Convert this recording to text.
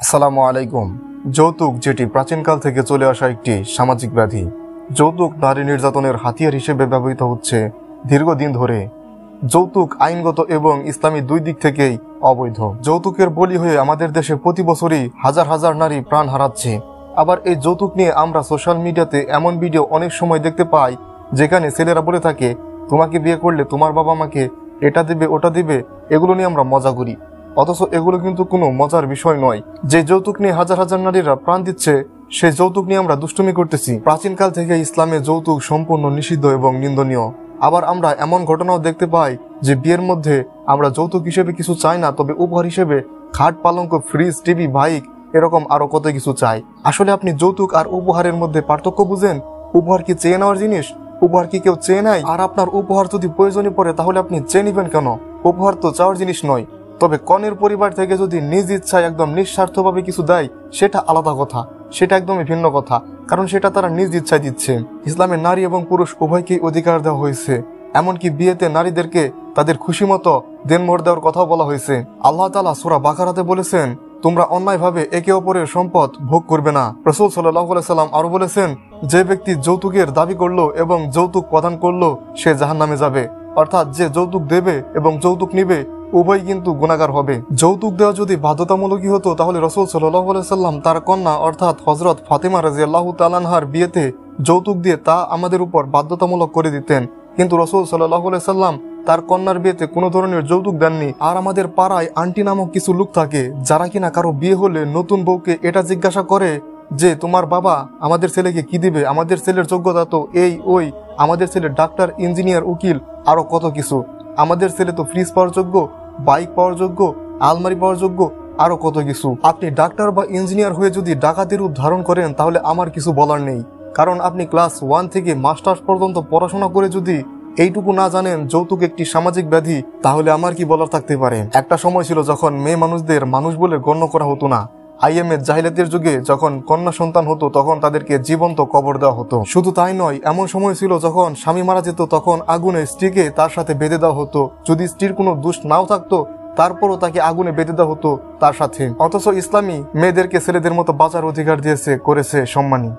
আসসালামু আলাইকুম। যৌতুক, যেটি প্রাচীনকাল থেকে চলে আসা একটি সামাজিক ব্যাধি। যৌতুক নারী নির্যাতনের হাতিয়ার হিসেবে ব্যবহৃত হচ্ছে দীর্ঘদিন ধরে। যৌতুক আইনগত এবং ইসলামী দুই দিক থেকেই অবৈধ। যৌতুকের বলি হয়ে আমাদের দেশে প্রতি বছরই হাজার হাজার নারী প্রাণ হারাচ্ছে। আবার এই যৌতুক নিয়ে আমরা সোশ্যাল মিডিয়াতে এমন ভিডিও অনেক সময় দেখতে পাই যেখানে ছেলেরা বলে থাকে, তোমাকে বিয়ে করলে তোমার বাবা মাকে এটা দিবে ওটা দিবে। এগুলো নিয়ে আমরা মজা করি, অথচ এগুলো কিন্তু কোনো মজার বিষয় নয়। যে যৌতুক নিয়ে হাজার হাজার নারীরা প্রাণ দিচ্ছে, সেই যৌতুক নিয়ে আমরা দুষ্টুমি করতেছি। প্রাচীনকাল থেকে ইসলামে যৌতুক সম্পূর্ণ নিষিদ্ধ এবং নিন্দনীয়। আবার আমরা এমন ঘটনাও দেখতে পাই যে বিয়ের মধ্যে আমরা যৌতুক হিসেবে কিছু চাই না, তবে উপহার হিসেবে খাট, পালঙ্ক, ফ্রিজ, টিভি, বাইক, এরকম আরো কত কিছু চাই। আসলে আপনি যৌতুক আর উপহারের মধ্যে পার্থক্য বুঝেন? উপহার কি চেয়ে নেওয়ার জিনিস? উপহার কি কেউ চেয়ে নেয়? আর আপনার উপহার যদি প্রয়োজনে পড়ে তাহলে আপনি চেয়ে নিবেন কেন? উপহার তো চাওয়ার জিনিস নয়। তবে কনের পরিবার থেকে যদি নিজ ইচ্ছায় একদম নিঃস্বার্থভাবে কিছু দেয়, সেটা আলাদা কথা, সেটা একদমই ভিন্ন কথা, কারণ সেটা তারা নিজ ইচ্ছায় দিচ্ছে। ইসলামে নারী এবং পুরুষ উভয়কেই অধিকার দেওয়া হয়েছে। এমনকি বিয়েতে নারীদেরকে তাদের খুশি মতো দেনমোহর দেওয়ার কথাও বলা হয়েছে। আল্লাহ তাআলা সূরা বাকারাতে বলেছেন, তোমরা অন্যায়ভাবে একে অপরের সম্পদ ভোগ করবে না। রাসূল সাল্লাল্লাহু আলাইহি সাল্লাম আরো বলেছেন, যে ব্যক্তি যৌতুকের দাবি করলো এবং যৌতুক প্রদান করলো সে জাহান্নামে যাবে। অর্থাৎ যে যৌতুক দেবে এবং যৌতুক নিবে উভয় কিন্তু গুনাহগার হবে। যৌতুক দেওয়া যদি বাধ্যতামূলকই হতো তাহলে রাসূল সাল্লাল্লাহু আলাইহি সাল্লাম তার কন্যা অর্থাৎ হযরত ফাতিমা রাদিয়াল্লাহু তাআলা আনহার বিয়েতে যৌতুক দিয়ে তা আমাদের উপর বাধ্যতামূলক করে দিতেন। কিন্তু রাসূল সাল্লাল্লাহু আলাইহি সাল্লাম তার কন্যার বিয়েতে কোনো ধরনের যৌতুক দেননি। আর আমাদের পাড়ায় আন্টি নামক কিছু লোক থাকে যারা কিনা কারো বিয়ে হলে নতুন বউকে এটা জিজ্ঞাসা করে যে তোমার বাবা আমাদের ছেলেকে কি দিবে, আমাদের ছেলের যোগ্যতা তো এই ওই, আমাদের ছেলে ডাক্তার, ইঞ্জিনিয়ার, উকিল, আরো কত কিছু, আমাদের ছেলে তো ফ্রিজ পাওয়ার যোগ্য, বাইক পাওয়ার যোগ্য, আলমারি পাওয়ার যোগ্য, আরো কত কিছু। আপনি ডাক্তার বা ইঞ্জিনিয়ার হয়ে যদি ডাকাতির রূপ ধারণ করেন তাহলে আমার কিছু বলার নেই, কারণ আপনি ক্লাস 1 থেকে মাস্টার্স পর্যন্ত পড়াশোনা করে যদি এইটুকু না জানেন যৌতুক একটি সামাজিক ব্যাধি, তাহলে আমার কি বলার থাকতে পারে। একটা সময় ছিল যখন মেয়ে মানুষদের মানুষ বলে গণ্য করা হতো না। আইএমএ জাহিলিয়াতের যুগে যখন কন্যা সন্তান হতো তখন তাদেরকে জীবন্ত কবর দেওয়া হতো। শুধু তাই নয়, এমন সময় ছিল যখন স্বামী মারা যেত তখন আগুনে স্ত্রীকে তার সাথে বেঁধে দেওয়া হতো। যদি স্ত্রীর কোনো দোষ নাও থাকতো তারপরও তাকে আগুনে বেঁধে দেওয়া হতো তার সাথে। অথচ ইসলামী মেয়েদেরকে ছেলেদের মতো বাঁচার অধিকার দিয়েছে, করেছে সম্মানী।